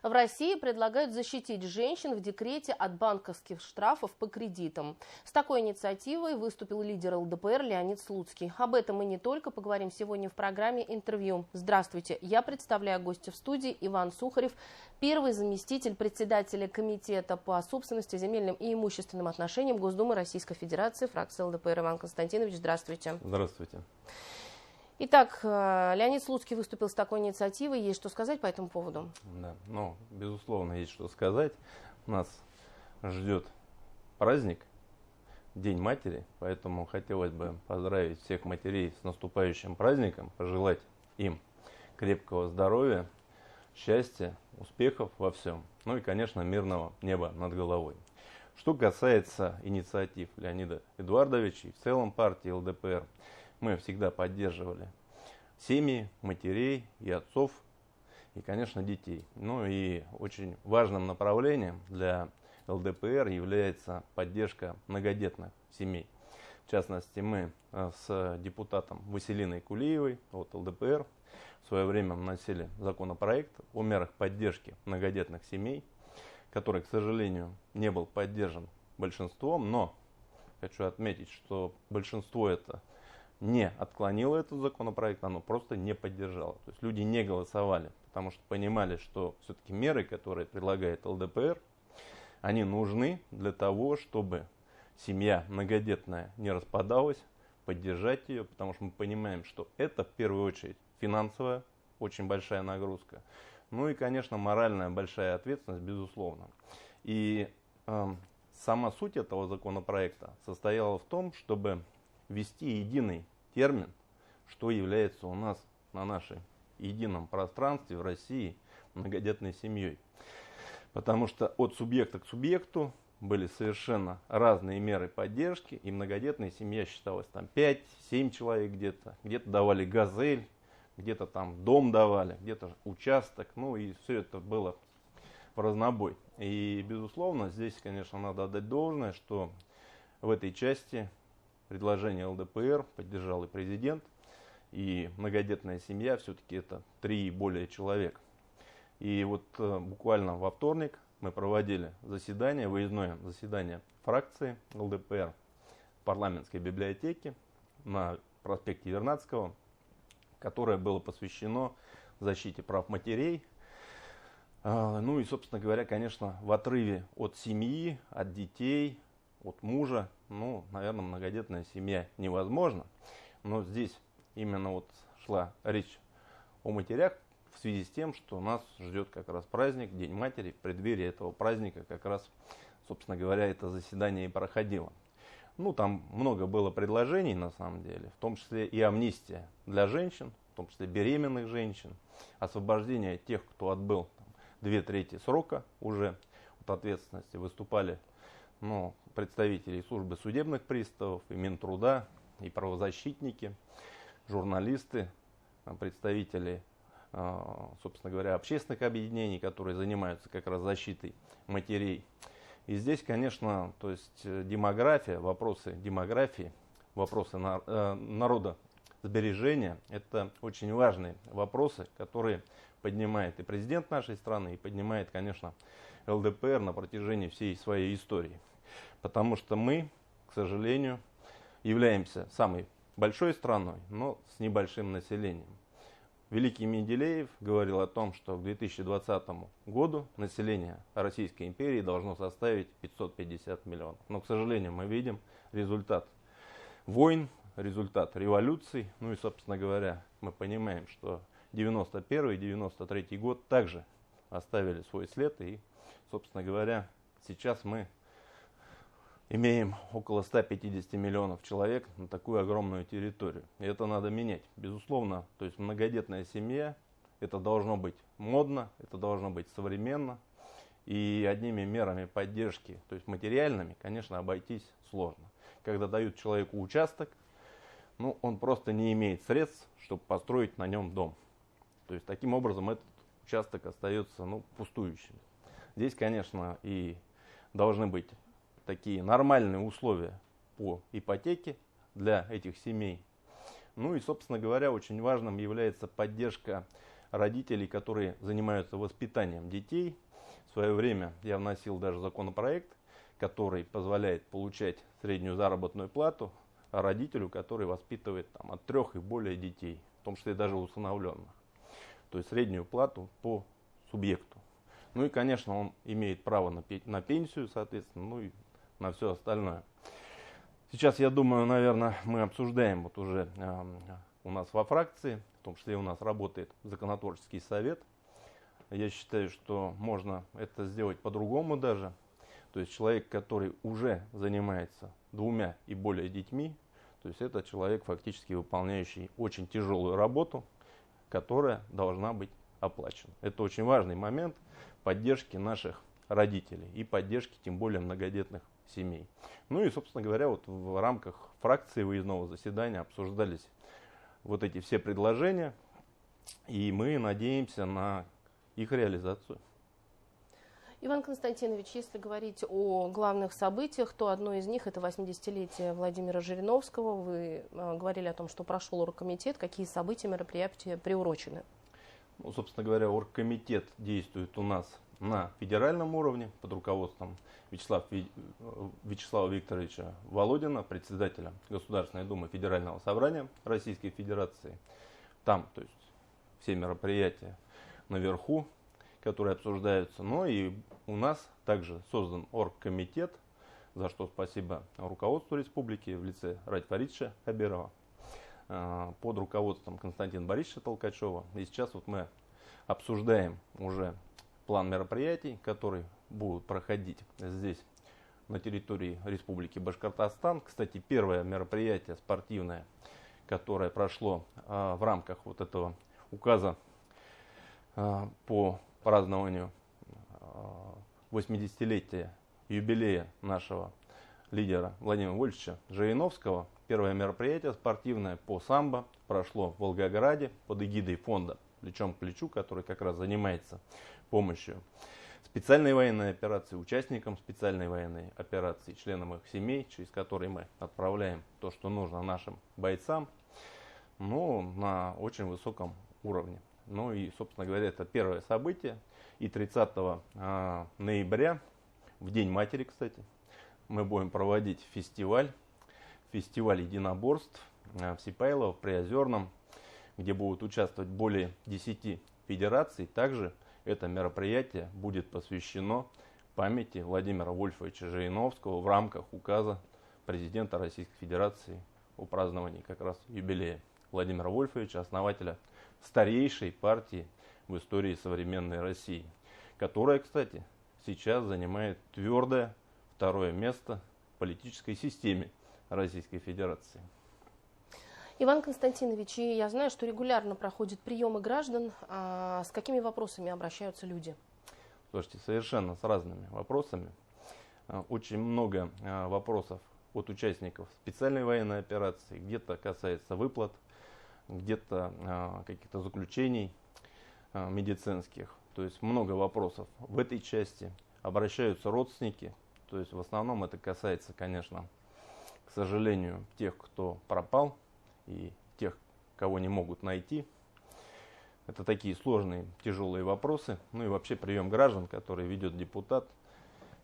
В России предлагают защитить женщин в декрете от банковских штрафов по кредитам. С такой инициативой выступил лидер ЛДПР Леонид Слуцкий. Об этом мы не только поговорим сегодня в программе «Интервью». Здравствуйте, я представляю гостя в студии Иван Сухарев, первый заместитель председателя Комитета по собственности, земельным и имущественным отношениям Госдумы Российской Федерации, фракция ЛДПР. Иван Константинович, здравствуйте. Здравствуйте. Итак, Леонид Слуцкий выступил с такой инициативой. Есть что сказать по этому поводу? Да, безусловно, есть что сказать. Нас ждет праздник, День матери, поэтому хотелось бы поздравить всех матерей с наступающим праздником, пожелать им крепкого здоровья, счастья, успехов во всем, ну и, конечно, мирного неба над головой. Что касается инициатив Леонида Эдуардовича и в целом партии ЛДПР, мы всегда поддерживали семьи, матерей и отцов, и, конечно, детей. Ну и очень важным направлением для ЛДПР является поддержка многодетных семей. В частности, мы с депутатом Василиной Кулиевой от ЛДПР в свое время вносили законопроект о мерах поддержки многодетных семей, который, к сожалению, не был поддержан большинством, но хочу отметить, что большинство это не отклонило этот законопроект, оно просто не поддержало. То есть люди не голосовали, потому что понимали, что все-таки меры, которые предлагает ЛДПР, они нужны для того, чтобы семья многодетная не распадалась, поддержать ее, потому что мы понимаем, что это в первую очередь финансовая очень большая нагрузка, ну и, конечно, моральная большая ответственность, безусловно. И сама суть этого законопроекта состояла в том, чтобы ввести единый термин, что является у нас на нашем едином пространстве в России многодетной семьей. Потому что от субъекта к субъекту были совершенно разные меры поддержки, и многодетная семья считалась там 5-7 человек где-то давали газель, где-то там дом давали, где-то участок, ну и все это было в разнобой. И, безусловно, здесь, конечно, надо отдать должное, что в этой части предложение ЛДПР поддержал и президент, и многодетная семья все-таки это 3 и более человек. И вот буквально во вторник мы проводили заседание, выездное заседание фракции ЛДПР в парламентской библиотеке на проспекте Вернадского, которое было посвящено защите прав матерей. Ну и, собственно говоря, конечно, в отрыве от семьи, от детей, от мужа, наверное, многодетная семья невозможна. Но здесь именно вот шла речь о матерях в связи с тем, что нас ждет как раз праздник, День матери. В преддверии этого праздника как раз, собственно говоря, это заседание и проходило. Там много было предложений на самом деле, в том числе и амнистия для женщин, в том числе беременных женщин, освобождение тех, кто отбыл 2/3 срока уже от ответственности. Выступали представители службы судебных приставов, и Минтруда, и правозащитники, журналисты, представители, собственно говоря, общественных объединений, которые занимаются как раз защитой матерей. И здесь, конечно, то есть демография, вопросы демографии, вопросы народосбережения, это очень важные вопросы, которые поднимает и президент нашей страны, и поднимает, конечно, ЛДПР на протяжении всей своей истории. Потому что мы, к сожалению, являемся самой большой страной, но с небольшим населением. Великий Менделеев говорил о том, что к 2020 году население Российской империи должно составить 550 миллионов. Но, к сожалению, мы видим результат войн, результат революций. Ну и, собственно говоря, мы понимаем, что 91 и 93 год также оставили свой след. И, собственно говоря, сейчас мы имеем около 150 миллионов человек на такую огромную территорию. И это надо менять. Безусловно, то есть многодетная семья, это должно быть модно, это должно быть современно. И одними мерами поддержки, то есть материальными, конечно, обойтись сложно. Когда дают человеку участок, он просто не имеет средств, чтобы построить на нем дом. То есть таким образом этот участок остается пустующим. Здесь, конечно, и должны быть такие нормальные условия по ипотеке для этих семей. Ну и, собственно говоря, очень важным является поддержка родителей, которые занимаются воспитанием детей. В свое время я вносил даже законопроект, который позволяет получать среднюю заработную плату родителю, который воспитывает от 3 и более детей, в том числе даже усыновленных. То есть среднюю плату по субъекту. Ну и, конечно, он имеет право на пенсию, соответственно, ну и на все остальное. Сейчас, я думаю, наверное, мы обсуждаем вот уже у нас во фракции, в том числе у нас работает законотворческий совет. Я считаю, что можно это сделать по-другому даже. То есть человек, который уже занимается 2 и более детьми, то есть это человек, фактически выполняющий очень тяжелую работу, которая должна быть оплачена. Это очень важный момент поддержки наших родителей и поддержки тем более многодетных семей. Ну и, собственно говоря, вот в рамках фракции выездного заседания обсуждались вот эти все предложения, и мы надеемся на их реализацию. Иван Константинович, если говорить о главных событиях, то одно из них — это 80-летие Владимира Жириновского. Вы говорили о том, что прошел оргкомитет. Какие события, мероприятия приурочены? Ну, собственно говоря, оргкомитет действует у нас на федеральном уровне под руководством Вячеслава Викторовича Володина, председателя Государственной Думы Федерального собрания Российской Федерации. Там, то есть, все мероприятия наверху, которые обсуждаются. Но и у нас также создан оргкомитет, за что спасибо руководству республики в лице Радь Фаридовича Хабирова, под руководством Константина Борисовича Толкачева. И сейчас вот мы обсуждаем уже план мероприятий, которые будут проходить здесь, на территории Республики Башкортостан. Кстати, первое мероприятие спортивное, которое прошло в рамках вот этого указа по празднованию 80-летия юбилея нашего лидера Владимира Вольфовича Жириновского. Первое мероприятие спортивное по самбо прошло в Волгограде под эгидой фонда «Плечом к плечу», который как раз занимается помощью специальной военной операции, участникам специальной военной операции, членам их семей, через которые мы отправляем то, что нужно нашим бойцам, но на очень высоком уровне. Ну и, собственно говоря, это первое событие. И 30 ноября, в День матери, кстати, мы будем проводить фестиваль единоборств в Сипайлово, в Приозерном, где будут участвовать более 10 федераций. Также это мероприятие будет посвящено памяти Владимира Вольфовича Жириновского в рамках указа президента Российской Федерации о праздновании как раз юбилея Владимира Вольфовича, основателя старейшей партии в истории современной России, которая, кстати, сейчас занимает твердое 2-е место в политической системе Российской Федерации. Иван Константинович, и я знаю, что регулярно проходят приемы граждан. С какими вопросами обращаются люди? Слушайте, совершенно с разными вопросами. Очень много вопросов от участников специальной военной операции. Где-то касается выплат, где-то каких-то заключений медицинских. То есть много вопросов в этой части. Обращаются родственники. То есть в основном это касается, конечно, к сожалению, тех, кто пропал, и тех, кого не могут найти. Это такие сложные, тяжелые вопросы. Ну и вообще прием граждан, который ведет депутат,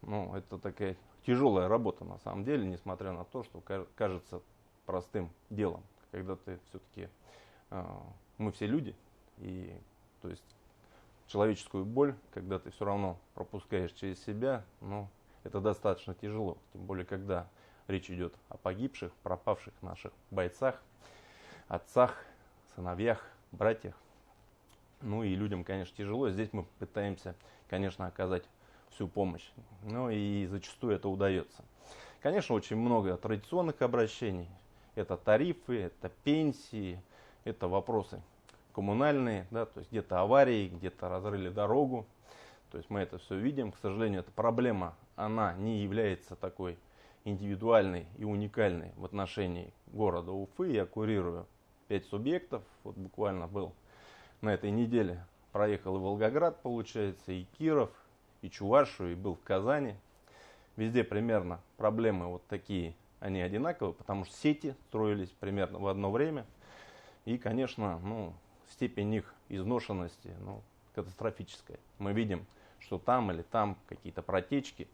ну, это такая тяжелая работа на самом деле, несмотря на то, что кажется простым делом. Когда ты все-таки, мы все люди, и то есть человеческую боль, когда ты все равно пропускаешь через себя, ну, это достаточно тяжело. Тем более, когда речь идет о погибших, пропавших наших бойцах, отцах, сыновьях, братьях. Ну и людям, конечно, тяжело. Здесь мы пытаемся, конечно, оказать всю помощь. Но и зачастую это удается. Конечно, очень много традиционных обращений. Это тарифы, это пенсии, это вопросы коммунальные, да, то есть где-то аварии, где-то разрыли дорогу. То есть мы это все видим. К сожалению, эта проблема, она не является такой индивидуальной и уникальной в отношении города Уфы. Я курирую 5 субъектов. Вот буквально был на этой неделе, проехал и Волгоград, получается, и Киров, и Чувашию, и был в Казани. Везде примерно проблемы вот такие, они одинаковые, потому что сети строились примерно в одно время. И, конечно, ну, степень их изношенности катастрофическая. Мы видим, что там или там какие-то протечки.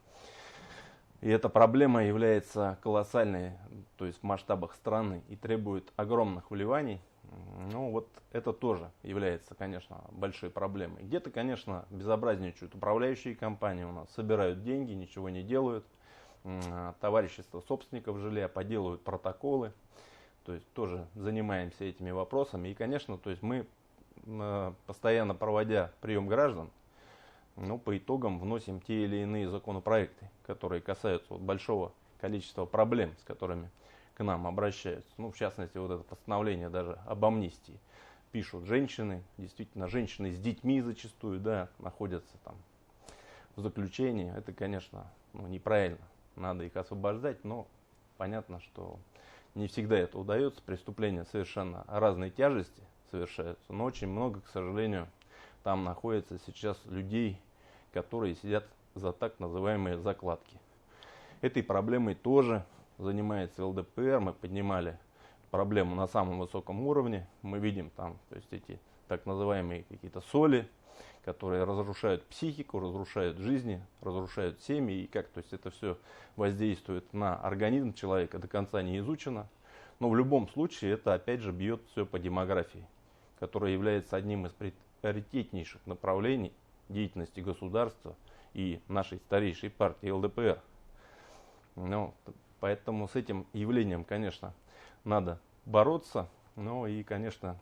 И эта проблема является колоссальной, то есть в масштабах страны, и требует огромных вливаний. Вот это тоже является, конечно, большой проблемой. Где-то, конечно, безобразничают управляющие компании у нас, собирают деньги, ничего не делают. Товарищество собственников жилья поделывают протоколы. То есть тоже занимаемся этими вопросами. И, конечно, то есть мы, постоянно проводя прием граждан, по итогам вносим те или иные законопроекты, которые касаются большого количества проблем, с которыми к нам обращаются. В частности, вот это постановление даже об амнистии. Пишут женщины, действительно, женщины с детьми зачастую, находятся там в заключении. Это, конечно, неправильно. Надо их освобождать, но понятно, что не всегда это удается. Преступления совершенно разной тяжести совершаются, но очень много, к сожалению, там находится сейчас людей, которые сидят за так называемые закладки. Этой проблемой тоже занимается ЛДПР. Мы поднимали проблему на самом высоком уровне. Мы видим там, то есть эти так называемые какие-то соли, которые разрушают психику, разрушают жизни, разрушают семьи. И как то есть это все воздействует на организм человека, до конца не изучено. Но в любом случае это опять же бьет все по демографии, которая является одним из приоритетнейших направлений деятельности государства и нашей старейшей партии ЛДПР. Поэтому с этим явлением, конечно, надо бороться. И, конечно,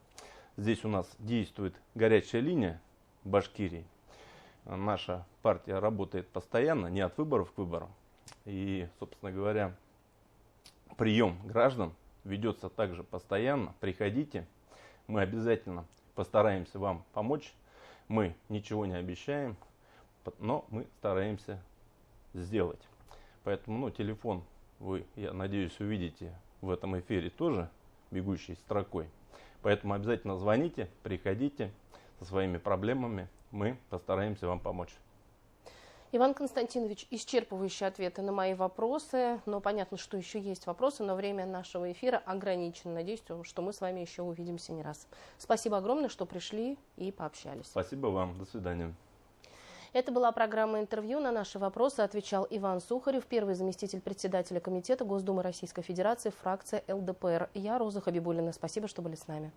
здесь у нас действует горячая линия Башкирии. Наша партия работает постоянно, не от выборов к выборам. И, собственно говоря, прием граждан ведется также постоянно. Приходите, мы обязательно постараемся вам помочь. Мы ничего не обещаем, но мы стараемся сделать. Поэтому телефон вы, я надеюсь, увидите в этом эфире тоже, бегущей строкой. Поэтому обязательно звоните, приходите со своими проблемами. Мы постараемся вам помочь. Иван Константинович, исчерпывающие ответы на мои вопросы. Но понятно, что еще есть вопросы, но время нашего эфира ограничено. Надеюсь, что мы с вами еще увидимся не раз. Спасибо огромное, что пришли и пообщались. Спасибо вам. До свидания. Это была программа «Интервью». На наши вопросы отвечал Иван Сухарев, первый заместитель председателя Комитета Госдумы Российской Федерации, фракция ЛДПР. Я Роза Хабибуллина. Спасибо, что были с нами.